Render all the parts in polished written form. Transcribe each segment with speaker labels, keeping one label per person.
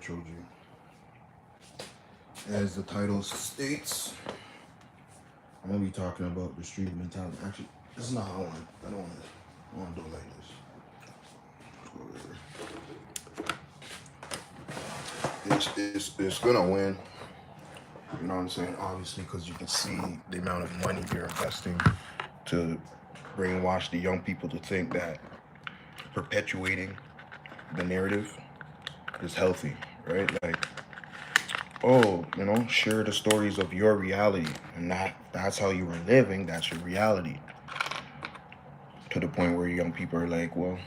Speaker 1: Trilogy. As the title states, I'm gonna be talking about the street mentality. Actually, this is not how I want it. I don't want to do it like this. It's gonna win. You know what I'm saying? Obviously, because you can see the amount of money they're investing to brainwash the young people to think that perpetuating the narrative is healthy, right? Like, oh, share the stories of your reality, and that's how you were living. That's your reality. To the point where young people are like, well,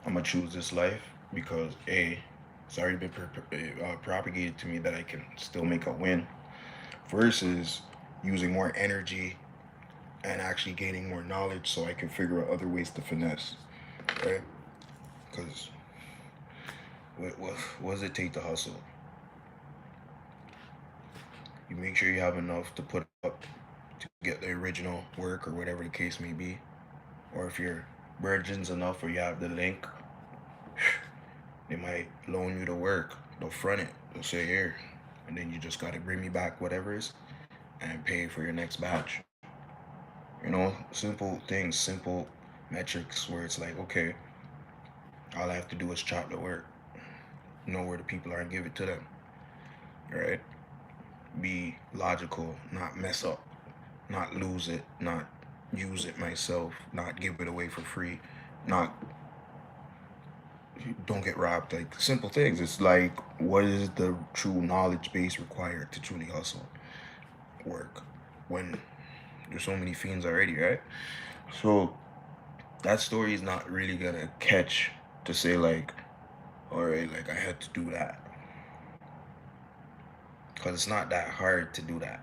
Speaker 1: I'm gonna choose this life because it's already been propagated to me that I can still make a win, versus using more energy and actually gaining more knowledge so I can figure out other ways to finesse, right? Because what does it take to hustle? You make sure you have enough to put up to get the original work or whatever the case may be. Or if you're virgins enough or you have the link, they might loan you the work. They'll front it. They'll say here, and then you just gotta bring me back whatever it is and pay for your next batch. Simple things, simple metrics where it's like, okay, all I have to do is chop the work, know where the people are and give it to them. Right? Be logical, not mess up, not lose it, not use it myself, not give it away for free, not don't get robbed. Like simple things. It's like, what is the true knowledge base required to truly hustle work when there's so many fiends already, right? So that story is not really gonna catch to say like, all right, like I had to do that, because it's not that hard to do that.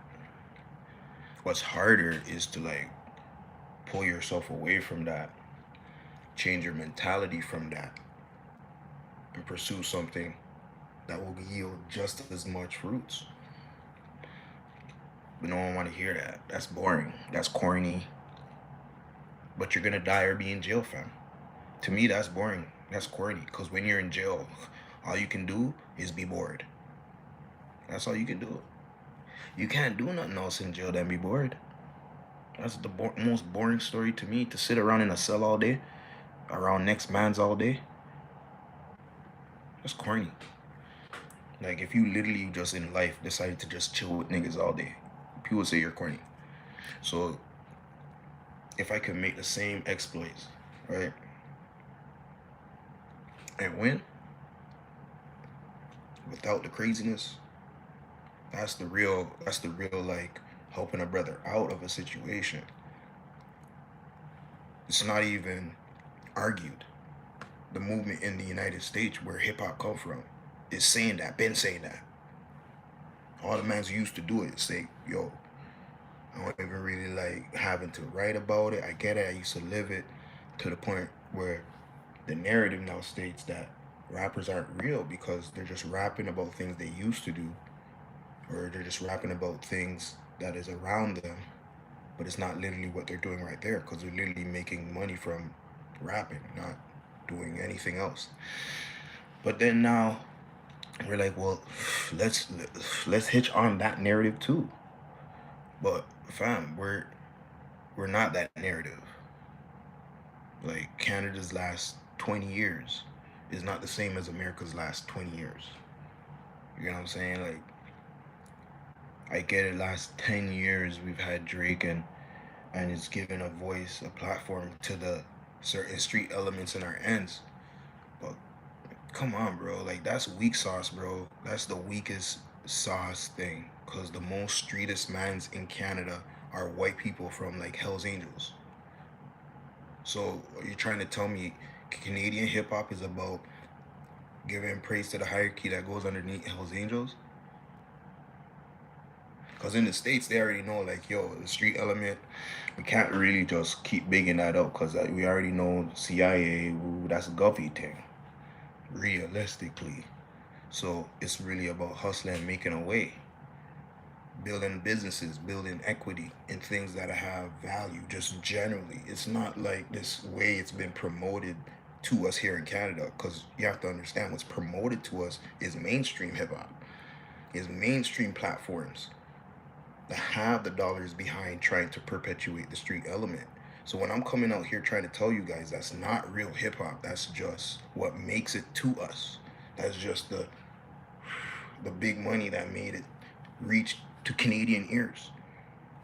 Speaker 1: What's harder is to like pull yourself away from that, change your mentality from that, and pursue something that will yield just as much fruits. But no one want to hear that. That's boring. That's corny. But you're gonna die or be in jail, fam. To me, that's boring. That's corny. Cause when you're in jail, all you can do is be bored. That's all you can do. You can't do nothing else in jail than be bored. That's the most boring story to me. To sit around in a cell all day, around next man's all day. That's corny. Like if you literally just in life decided to just chill with niggas all day, people would say you're corny. So if I could make the same exploits, right, and win without the craziness, that's the real like helping a brother out of a situation. It's not even argued. The movement in the United States where hip hop come from is saying that, been saying that. All the mans who used to do it say, yo, I don't even really like having to write about it. I get it. I used to live it, to the point where the narrative now states that rappers aren't real because they're just rapping about things they used to do, or they're just rapping about things that is around them, but it's not literally what they're doing right there because they're literally making money from rapping, not doing anything else. But then now we're like, well, let's let's hitch on that narrative too. But fam, we're not that narrative. Like Canada's last 20 years is not the same as America's last 20 years. You know what I'm saying? Like I get it. Last 10 years we've had Drake and it's given a voice, a platform to the certain street elements in our ends. But come on, bro. Like that's weak sauce, bro. That's the weakest sauce thing. Cause the most streetest mans in Canada are white people from like Hell's Angels. So are you trying to tell me Canadian hip hop is about giving praise to the hierarchy that goes underneath Hell's Angels? Because in the States, they already know, like, yo, the street element, we can't really just keep bigging that up because we already know CIA, ooh, that's a Govy thing, realistically. So it's really about hustling, making a way, building businesses, building equity in things that have value just generally. It's not like this way it's been promoted to us here in Canada, because you have to understand what's promoted to us is mainstream hip hop, is mainstream platforms that have the dollars behind trying to perpetuate the street element. So when I'm coming out here trying to tell you guys that's not real hip hop, that's just what makes it to us. That's just the big money that made it reach to Canadian ears.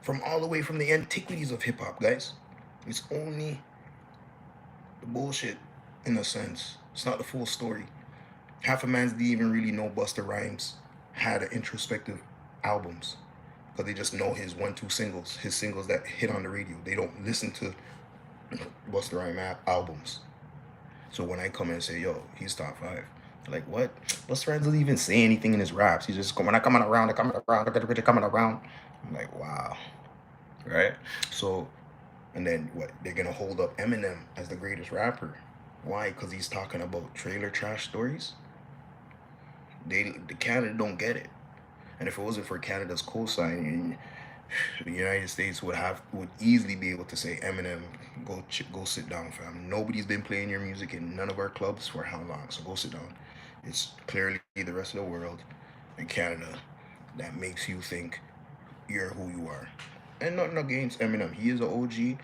Speaker 1: From all the way from the antiquities of hip hop, guys. It's only the bullshit in a sense. It's not the full story. Half of mans didn't even really know Busta Rhymes had an introspective albums, because they just know his 1-2 singles, his singles that hit on the radio. They don't listen to Busta Rhymes albums. So when I come in and say, yo, he's top 5, like, what? Busta Rhymes doesn't even say anything in his raps. He's just coming, coming around, coming around, coming around. I'm like, wow, right? So, and then what? They're gonna hold up Eminem as the greatest rapper. Why? Because he's talking about trailer trash stories. The Canada don't get it. And if it wasn't for Canada's cosign, the United States would easily be able to say, Eminem, go sit down, fam. Nobody's been playing your music in none of our clubs for how long? So go sit down. It's clearly the rest of the world and Canada that makes you think you're who you are. And nothing against Eminem. He is an OG.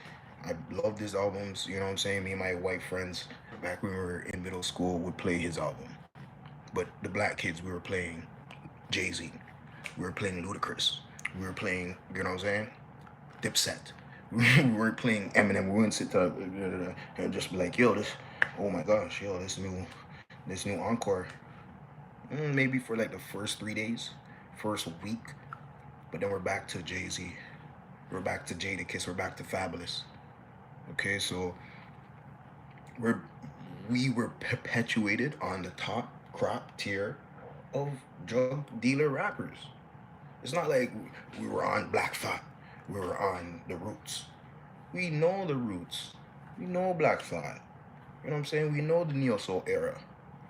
Speaker 1: I loved his albums. You know what I'm saying? Me and my white friends back when we were in middle school would play his album. But the black kids, we were playing Jay-Z. We were playing Ludacris. We were playing, you know what I'm saying, Dipset. We weren't playing Eminem. We wouldn't sit there and just be like, yo, this, oh my gosh, yo, this new encore. Maybe for like the first 3 days, first week. But then we're back to Jay-Z. We're back to Jadakiss. We're back to Fabulous. Okay, so we were perpetuated on the top crop tier of drug dealer rappers. It's not like we were on Black Thought. We were on the Roots. We know the Roots. We know Black Thought. You know what I'm saying? We know the Neo Soul era.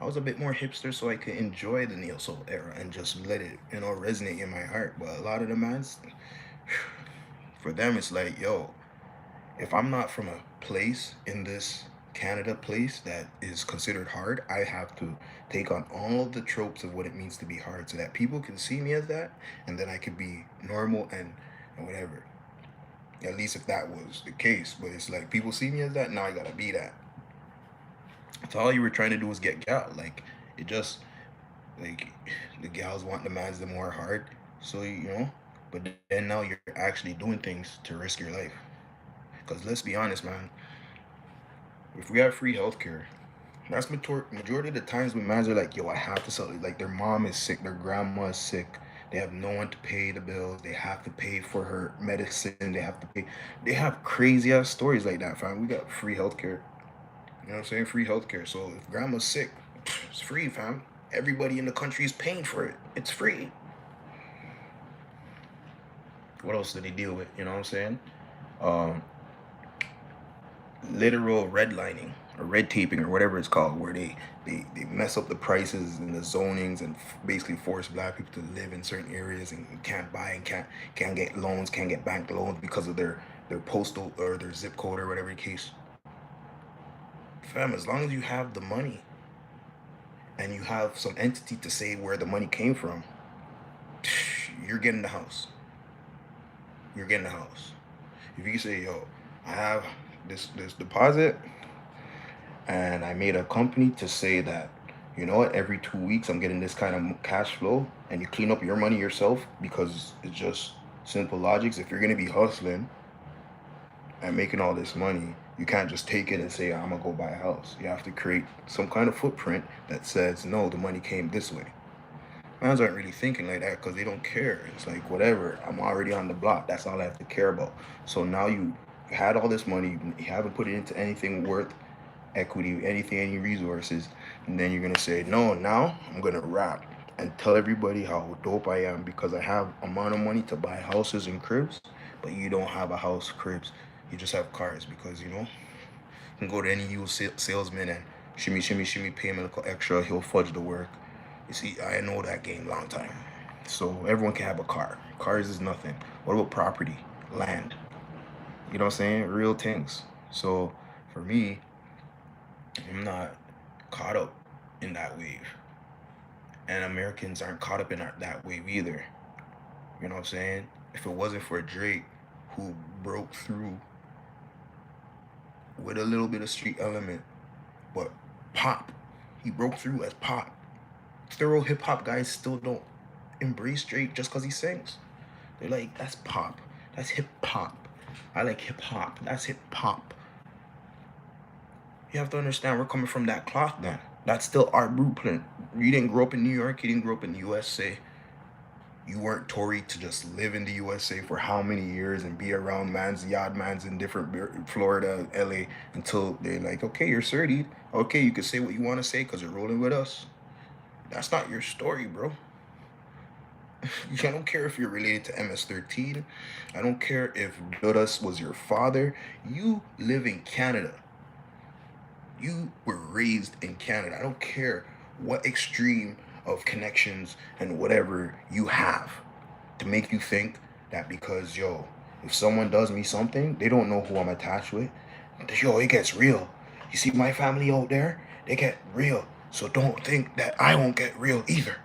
Speaker 1: I was a bit more hipster so I could enjoy the Neo Soul era and just let it, resonate in my heart. But a lot of the mans, for them, it's like, yo, if I'm not from a place in this Canada place that is considered hard, I have to take on all of the tropes of what it means to be hard so that people can see me as that, and then I could be normal and whatever. At least if that was the case. But it's like people see me as that, now I gotta be that. So all you were trying to do was get gal. Like, it just, like, the gals want the mans the more hard. So, but then now you're actually doing things to risk your life. Because let's be honest, man. If we have free healthcare, that's majority of the times when mans are like, yo, I have to sell it. Like, their mom is sick, their grandma is sick. They have no one to pay the bills. They have to pay for her medicine. They have to pay. They have crazy ass stories like that, fam. We got free healthcare. You know what I'm saying? Free healthcare. So if grandma's sick, it's free, fam. Everybody in the country is paying for it. It's free. What else do they deal with? You know what I'm saying? Literal redlining or red taping or whatever it's called, where they mess up the prices and the zonings and basically force black people to live in certain areas and can't buy and can't get loans, can't get bank loans because of their postal or their zip code or whatever the case. Fam, as long as you have the money and you have some entity to say where the money came from, you're getting the house. You're getting the house. If you say, yo, I have this deposit and I made a company to say that, you know what, every 2 weeks I'm getting this kind of cash flow, and you clean up your money yourself, because it's just simple logics. If you're going to be hustling and making all this money, you can't just take it and say, I'm going to go buy a house. You have to create some kind of footprint that says, no, the money came this way. Mans aren't really thinking like that because they don't care. It's like, whatever, I'm already on the block. That's all I have to care about. So now you had all this money, you haven't put it into anything worth equity, anything, any resources, and then you're going to say, no, now I'm going to rap and tell everybody how dope I am because I have amount of money to buy houses and cribs, but you don't have a house, cribs. You just have cars because, you can go to any used salesman and shimmy, pay him a little extra, he'll fudge the work. You see, I know that game long time. So everyone can have a car. Cars is nothing. What about property, land? You know what I'm saying? Real things. So for me, I'm not caught up in that wave. And Americans aren't caught up in that wave either. You know what I'm saying? If it wasn't for Drake, who broke through with a little bit of street element, but pop, he broke through as pop. Thorough hip hop guys still don't embrace Drake just because he sings. They're like, that's pop. That's hip hop. I like hip hop. That's hip hop. You have to understand we're coming from that cloth then. That's still our blueprint. You didn't grow up in New York, you didn't grow up in the USA. You weren't Tory to just live in the USA for how many years and be around mans, yard mans in different Florida, LA until they're like, okay, you're certied. Okay, you can say what you want to say because you're rolling with us. That's not your story, bro. I don't care if you're related to MS-13. I don't care if Dudas was your father. You live in Canada. You were raised in Canada. I don't care what extreme of connections and whatever you have to make you think that because, yo, if someone does me something, they don't know who I'm attached with. Yo, it gets real. You see my family out there? They get real. So don't think that I won't get real either.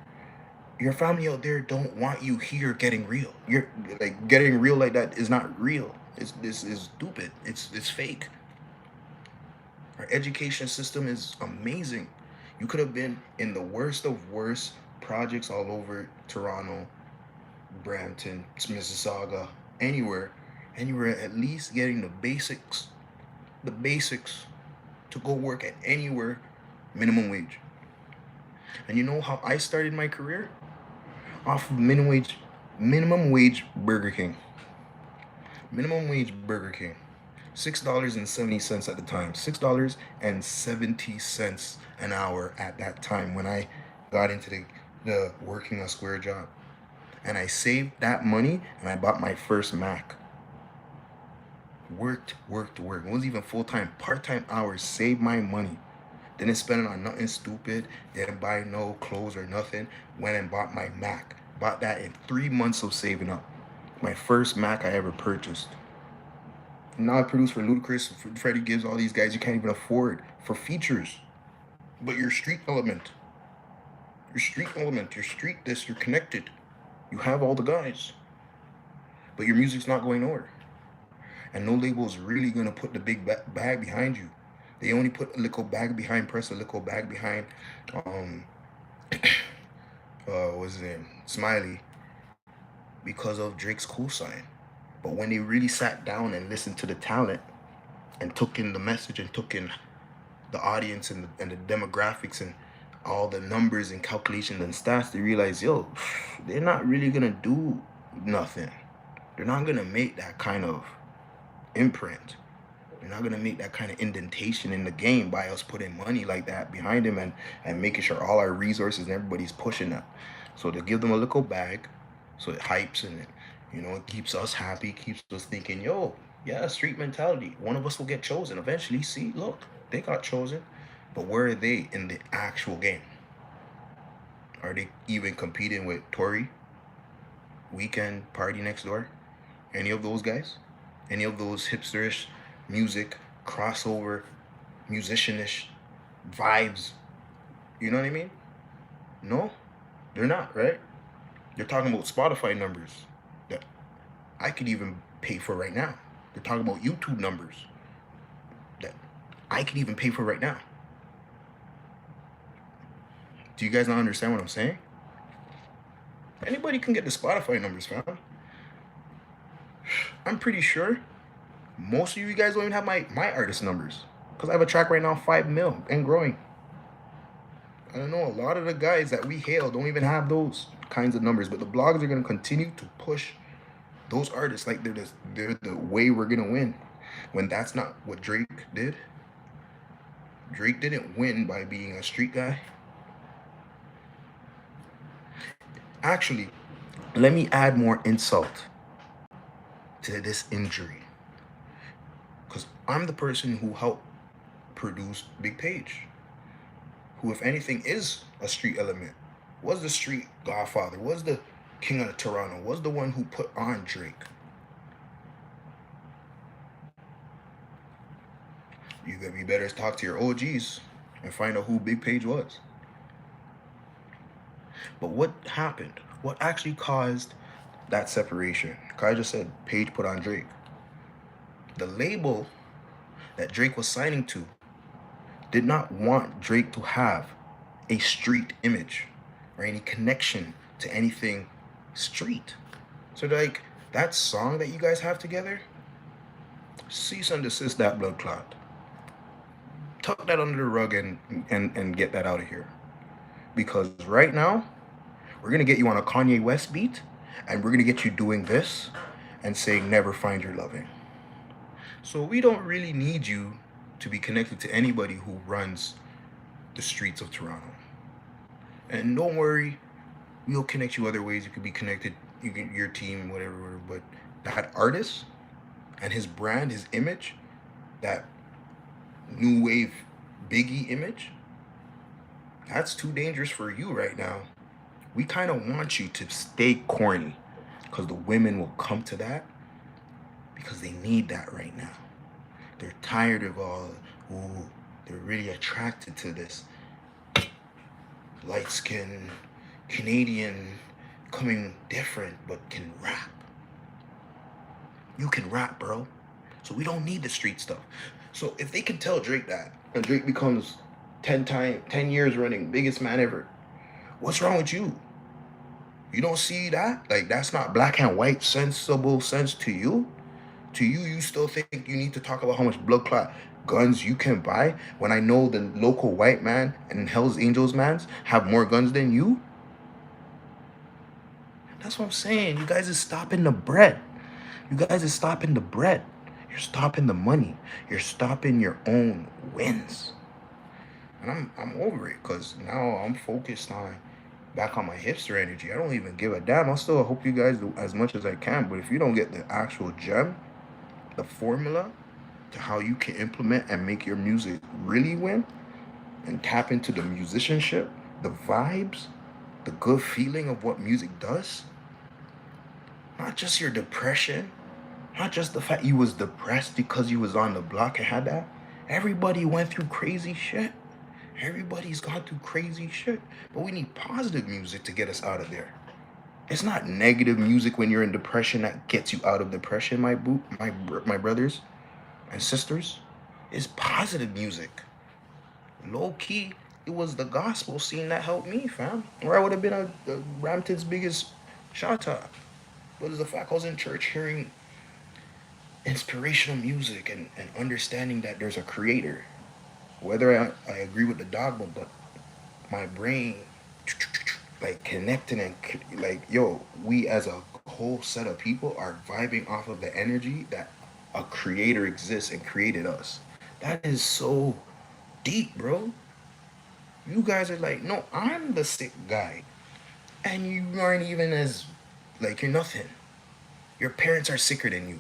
Speaker 1: Your family out there don't want you here getting real. You're like getting real like that is not real. This is stupid. It's fake. Our education system is amazing. You could have been in the worst of worst projects all over Toronto, Brampton, Mississauga, anywhere, and you were at least getting the basics to go work at anywhere, minimum wage. And you know how I started my career? Off of minimum wage Burger King. Minimum wage Burger King. $6.70 at the time. $6.70 an hour at that time when I got into the working a square job. And I saved that money and I bought my first Mac. Worked. It wasn't even full-time, part-time hours, saved my money. Didn't spend it on nothing stupid. Didn't buy no clothes or nothing. Went and bought my Mac. Bought that in 3 months of saving up. My first Mac I ever purchased. Now I produce for Ludacris, for Freddie Gibbs, all these guys you can't even afford for features. But your street element, your street this, you're connected. You have all the guys. But your music's not going nowhere. And no label is really gonna put the big bag behind you. They only put a little bag behind press, a little bag behind what's his name? Smiley, because of Drake's cosign. But when they really sat down and listened to the talent and took in the message and took in the audience and the demographics and all the numbers and calculations and stats, they realized, yo, they're not really gonna do nothing. They're not gonna make that kind of imprint. They're not gonna make that kind of indentation in the game by us putting money like that behind them and making sure all our resources and everybody's pushing that. So to give them a little bag, so it hypes and it keeps us happy, keeps us thinking, yo, yeah, street mentality. One of us will get chosen eventually. See, look, they got chosen. But where are they in the actual game? Are they even competing with Tory, Weekend, Party Next Door? Any of those guys? Any of those hipsterish music, crossover, musicianish vibes? You know what I mean? No, they're not, right? They're talking about Spotify numbers that I could even pay for right now. They're talking about YouTube numbers that I could even pay for right now. Do you guys not understand what I'm saying? Anybody can get the Spotify numbers, fam. I'm pretty sure most of you guys don't even have my artist numbers. Because I have a track right now, 5 mil and growing. I don't know, a lot of the guys that we hail don't even have those kinds of numbers. But the blogs are going to continue to push those artists like they're the way we're going to win. When that's not what Drake did. Drake didn't win by being a street guy. Actually, let me add more insult to this injury. Because I'm the person who helped produce Big Page. Who, if anything, is a street element. Was the street godfather. Was the king of Toronto. Was the one who put on Drake. You better talk to your OGs and find out who Big Page was. But what happened? What actually caused that separation? Kai just said Page put on Drake. The label that Drake was signing to did not want Drake to have a street image or any connection to anything street. So like that song that you guys have together, cease and desist that blood clot. Tuck that under the rug and get that out of here. Because right now, we're gonna get you on a Kanye West beat, and we're gonna get you doing this and saying never find your loving. So we don't really need you to be connected to anybody who runs the streets of Toronto. And don't worry, we'll connect you other ways. You could be connected, you can your team, whatever. But that artist and his brand, his image, that new wave Biggie image, that's too dangerous for you right now. We kind of want you to stay corny because the women will come to that because they need that right now. They're tired of all, ooh, they're really attracted to this light skin Canadian coming different but can rap. You can rap, bro. So we don't need the street stuff. So if they can tell Drake that, and Drake becomes 10 years running biggest man ever, what's wrong with you? You don't see that? Like, that's not black and white sensible sense to you? To you, you still think you need to talk about how much blood clot guns you can buy when I know the local white man and Hell's Angels mans have more guns than you? That's what I'm saying. You guys is stopping the bread. You guys is stopping the bread. You're stopping the money. You're stopping your own wins. And I'm over it because now I'm focused on back on my hipster energy. I don't even give a damn. I'll still hope you guys do as much as I can. But if you don't get the actual gem, the formula to how you can implement and make your music really win and tap into the musicianship, the vibes, the good feeling of what music does, not just your depression, not just the fact you was depressed because you was on the block and had that. Everybody went through crazy shit. Everybody's gone through crazy shit. But we need positive music to get us out of there. It's not negative music when you're in depression that gets you out of depression, my brothers and sisters. It's positive music. Low key, it was the gospel scene that helped me, fam. Or I would have been a Brampton's biggest shot top. But it's the fact I was in church hearing inspirational music and understanding that there's a creator. Whether I agree with the dogma, but my brain like connecting and like, yo, we as a whole set of people are vibing off of the energy that a creator exists and created us. That is so deep, bro. You guys are like, no, I'm the sick guy. And you aren't even as, like, you're nothing. Your parents are sicker than you.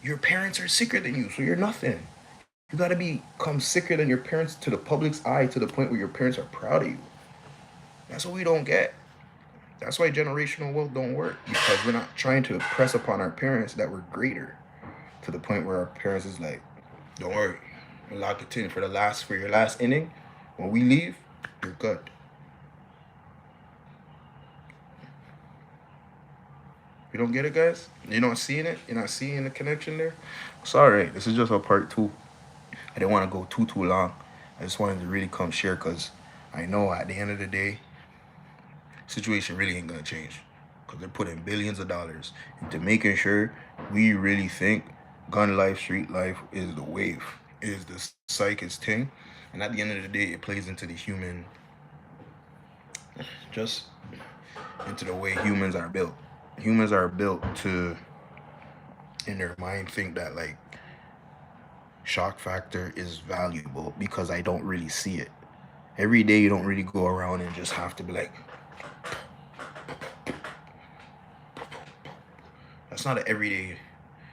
Speaker 1: Your parents are sicker than you, so you're nothing. You gotta become sicker than your parents to the public's eye to the point where your parents are proud of you. That's what we don't get. That's why generational wealth don't work, because we're not trying to press upon our parents that we're greater to the point where our parents is like, don't worry, we'll lock it in for your last inning. When we leave, you're good. You don't get it, guys? You're not seeing it? You're not seeing the connection there? Sorry, this is just a part 2. I didn't want to go too long. I just wanted to really come share because I know at the end of the day, situation really ain't gonna change because they're putting billions of dollars into making sure we really think gun life, street life is the wave, is the psychic thing. And at the end of the day, it plays into the human, just into the way humans are built. Humans are built to, in their mind, think that like shock factor is valuable because I don't really see it. Every day you don't really go around and just have to be like, that's not an everyday.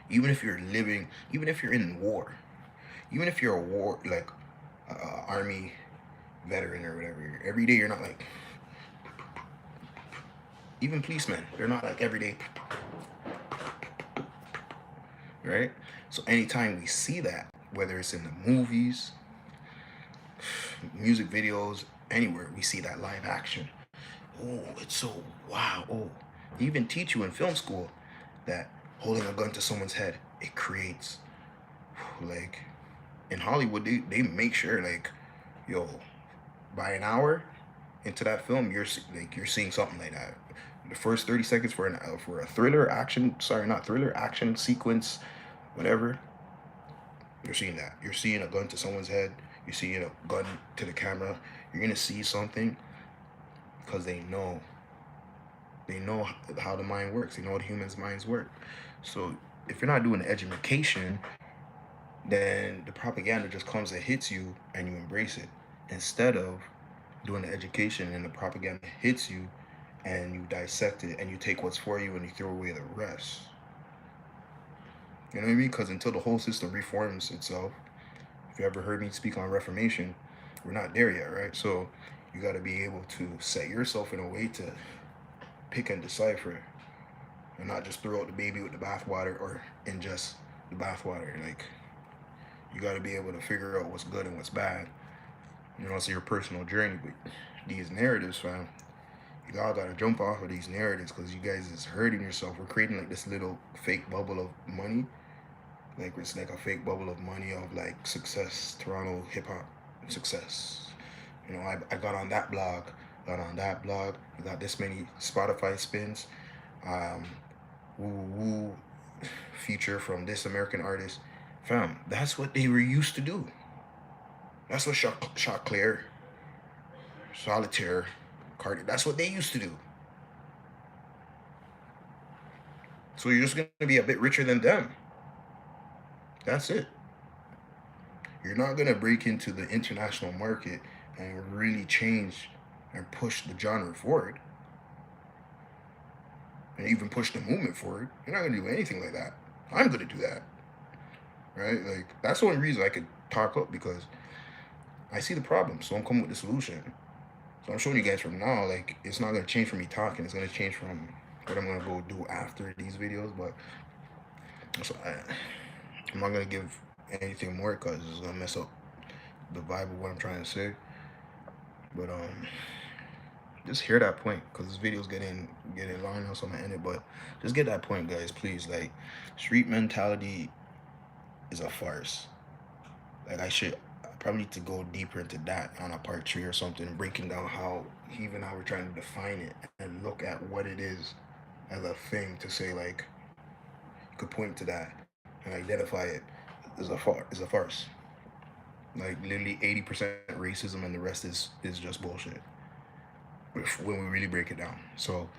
Speaker 1: Even if you're living, even if you're in war, even if you're a war, like army veteran or whatever, every day you're not like, even policemen, they're not like every day, right? So anytime we see that, whether it's in the movies, music videos, anywhere we see that live action. Oh, it's so wow. Oh, they even teach you in film school that holding a gun to someone's head, it creates, like, in Hollywood, they make sure, like, yo, by an hour into that film, you're seeing something like that. The first 30 seconds for a thriller action, sorry, not thriller, action sequence, whatever, you're seeing that. You're seeing a gun to someone's head. You're seeing a gun to the camera. You're gonna see something because they know how the mind works. They know how the humans' minds work. So if you're not doing the education, then the propaganda just comes and hits you and you embrace it. Instead of doing the education and the propaganda hits you and you dissect it and you take what's for you and you throw away the rest. You know what I mean? Because until the whole system reforms itself, if you ever heard me speak on Reformation, we're not there yet, right? So you got to be able to set yourself in a way to pick and decipher and not just throw out the baby with the bathwater or ingest the bathwater. Like, you got to be able to figure out what's good and what's bad. You know, it's your personal journey. But these narratives, fam, you all got to jump off of these narratives because you guys is hurting yourself. We're creating like this little fake bubble of money. Like, it's like a fake bubble of money of like success, Toronto hip hop success. You know, I got on that blog, I got this many Spotify spins, woo woo feature from this American artist. Fam, that's what they were used to do. That's what Shot Clear, Solitaire, Cardi, that's what they used to do. So you're just gonna be a bit richer than them. That's it. You're not gonna break into the international market and really change and push the genre forward and even push the movement forward. You're not gonna do anything like that. I'm gonna do that. Right? Like, that's the only reason I could talk up, because I see the problem, so I'm coming with the solution. So I'm showing you guys from now, like, it's not gonna change from me talking, it's gonna change from what I'm gonna go do after these videos. But so I'm not gonna give anything more because it's gonna mess up the vibe of what I'm trying to say. But just hear that point, because this video's getting long now, so I'm gonna end it. But just get that point, guys, please. Like, street mentality is a farce. Like, I probably need to go deeper into that on a part 3 or something, breaking down how we're trying to define it and look at what it is as a thing, to say, like, you could point to that and identify it as a farce. Like, literally 80% racism and the rest is just bullshit when we really break it down. So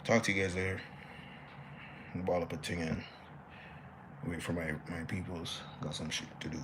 Speaker 1: talk to you guys later. Ball up a thing and wait for my peoples. Got some shit to do.